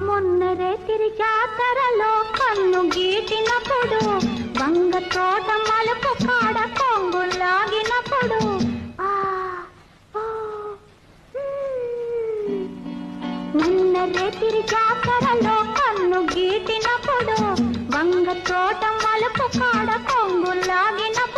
మొన్న రేతిరి జాతరలో కన్ను గీటినప్పుడు వంగ తోట మలుపు కాడ కొంగు లాగినప్పుడు మొన్న రేతిరి జాతరలో కన్ను గీటినప్పుడు వంగ తోట మలుపు కాడ కొంగు లాగినప్పుడు